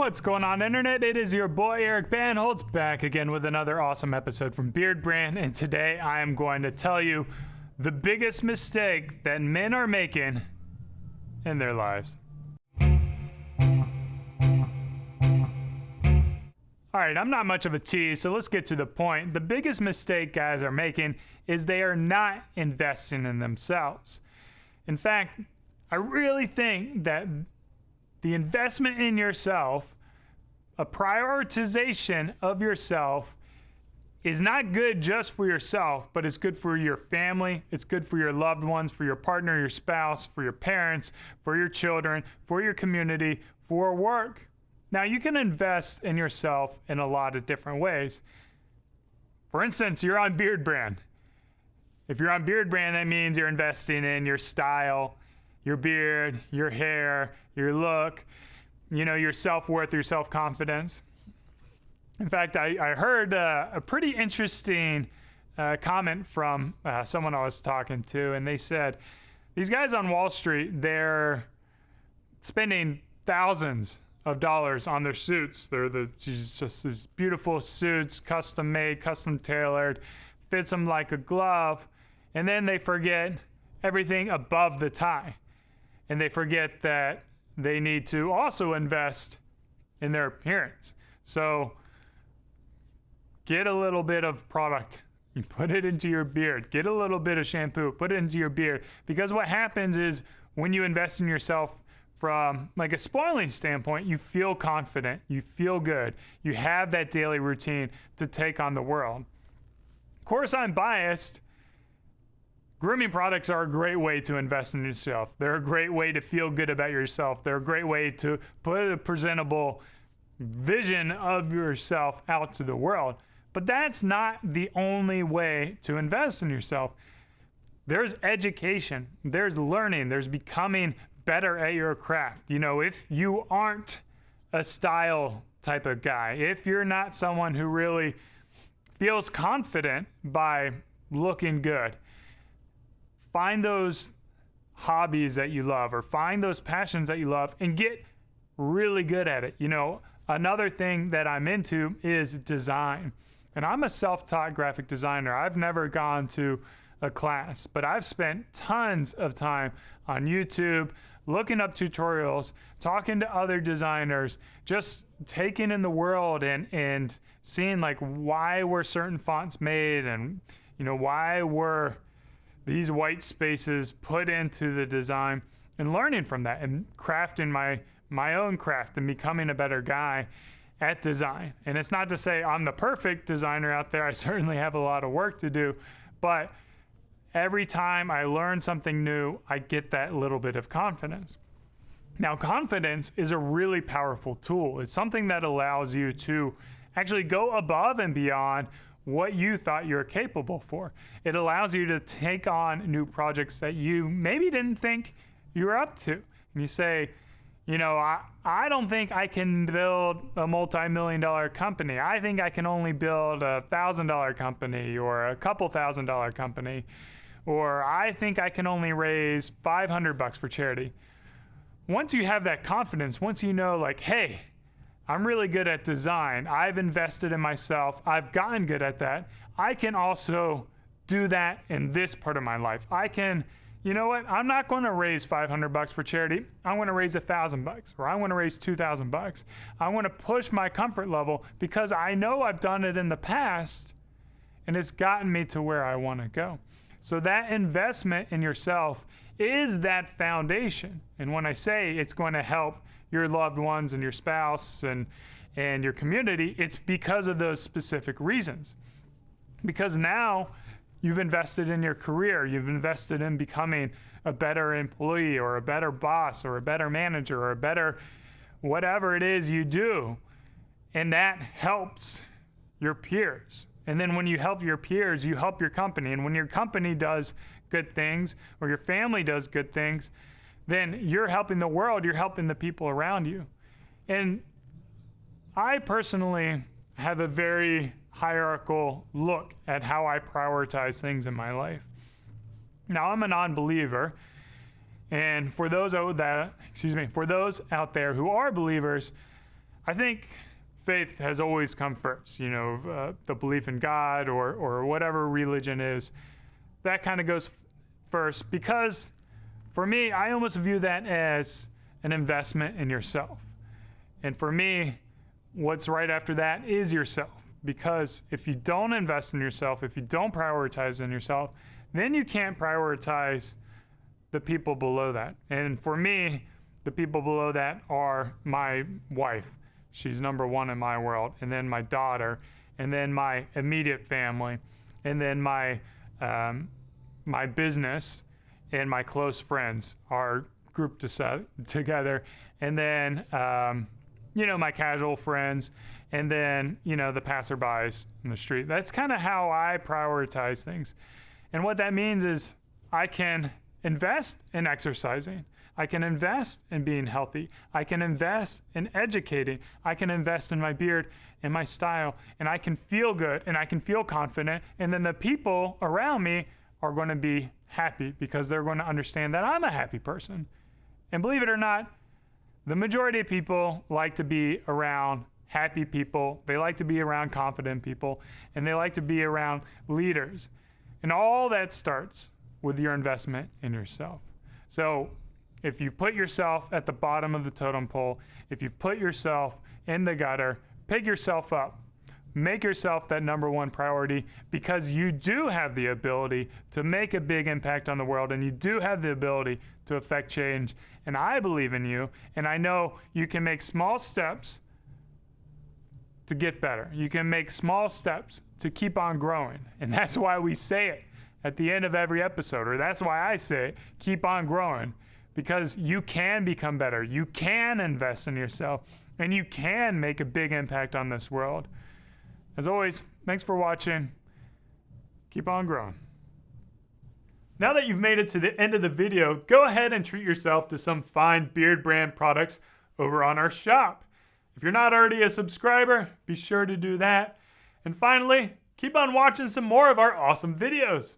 What's going on, internet? It is your boy Eric Bandholz back again with another awesome episode from Beard Brand, and today I am going to tell you the biggest mistake that men are making in their lives. Alright, I'm not much of a tease, so let's get to the point. The biggest mistake guys are making is they are not investing in themselves. In fact, I really think that the investment in yourself, a prioritization of yourself, is not good just for yourself, but it's good for your family, it's good for your loved ones, for your partner, your spouse, for your parents, for your children, for your community, for work. Now, you can invest in yourself in a lot of different ways. For instance, you're on Beard Brand. If you're on Beard Brand, that means you're investing in your style, your beard, your hair, your look, your self-worth, your self-confidence. In fact, I heard a pretty interesting comment from someone I was talking to, and they said, these guys on Wall Street, they're spending thousands of dollars on their suits. They're just these beautiful suits, custom made, custom tailored, fits them like a glove, and then they forget everything above the tie. And they forget that they need to also invest in their appearance. So get a little bit of product, you put it into your beard. Get a little bit of shampoo, put it into your beard. Because what happens is when you invest in yourself from like a spoiling standpoint, you feel confident, you feel good, you have that daily routine to take on the world. Of course, I'm biased. Grooming products are a great way to invest in yourself. They're a great way to feel good about yourself. They're a great way to put a presentable vision of yourself out to the world. But that's not the only way to invest in yourself. There's education, there's learning, there's becoming better at your craft. If you aren't a style type of guy, if you're not someone who really feels confident by looking good, find those hobbies that you love or find those passions that you love and get really good at it. Another thing that I'm into is design. And I'm a self-taught graphic designer. I've never gone to a class, but I've spent tons of time on YouTube, looking up tutorials, talking to other designers, just taking in the world and seeing like why were certain fonts made and why were these white spaces put into the design, and learning from that and crafting my own craft and becoming a better guy at design. And it's not to say I'm the perfect designer out there. I certainly have a lot of work to do, but every time I learn something new, I get that little bit of confidence. Now, confidence is a really powerful tool. It's something that allows you to actually go above and beyond what you thought you were capable for. It allows you to take on new projects that you maybe didn't think you were up to. And you say, I don't think I can build a multi-million-dollar company. I think I can only build a $1,000 company or a couple $1,000 company. Or I think I can only raise $500 for charity. Once you have that confidence, once you know like, hey, I'm really good at design, I've invested in myself, I've gotten good at that, I can also do that in this part of my life. I can, I'm not going to raise $500 for charity. I'm going to raise $1,000, or I'm going to raise $2,000. I want to push my comfort level because I know I've done it in the past and it's gotten me to where I want to go. So that investment in yourself is that foundation. And when I say it's going to help your loved ones and your spouse and your community, it's because of those specific reasons. Because now you've invested in your career, you've invested in becoming a better employee or a better boss or a better manager or a better whatever it is you do. And that helps your peers. And then when you help your peers, you help your company. And when your company does good things or your family does good things, then you're helping the world, you're helping the people around you. And I personally have a very hierarchical look at how I prioritize things in my life. Now, I'm a non-believer, and for those out there who are believers, I think faith has always come first. The belief in God or whatever religion is, that kind of goes first, because for me, I almost view that as an investment in yourself. And for me, what's right after that is yourself. Because if you don't invest in yourself, if you don't prioritize in yourself, then you can't prioritize the people below that. And for me, the people below that are my wife. She's number one in my world. And then my daughter. And then my immediate family. And then my business and my close friends are grouped together. And then, my casual friends. And then, the passerbys in the street. That's kind of how I prioritize things. And what that means is I can invest in exercising. I can invest in being healthy. I can invest in educating. I can invest in my beard and my style. And I can feel good and I can feel confident. And then the people around me are going to be happy because they're going to understand that I'm a happy person. And believe it or not, the majority of people like to be around happy people. They like to be around confident people, and they like to be around leaders. And all that starts with your investment in yourself. So if you put yourself at the bottom of the totem pole, if you put yourself in the gutter, pick yourself up. Make yourself that number one priority, because you do have the ability to make a big impact on the world, and you do have the ability to affect change. And I believe in you, and I know you can make small steps to get better. You can make small steps to keep on growing. And that's why we say it at the end of every episode, or that's why I say it, keep on growing, because you can become better. You can invest in yourself, and you can make a big impact on this world. As always, thanks for watching. Keep on growing. Now that you've made it to the end of the video, go ahead and treat yourself to some fine Beard Brand products over on our shop. If you're not already a subscriber, be sure to do that. And finally, keep on watching some more of our awesome videos.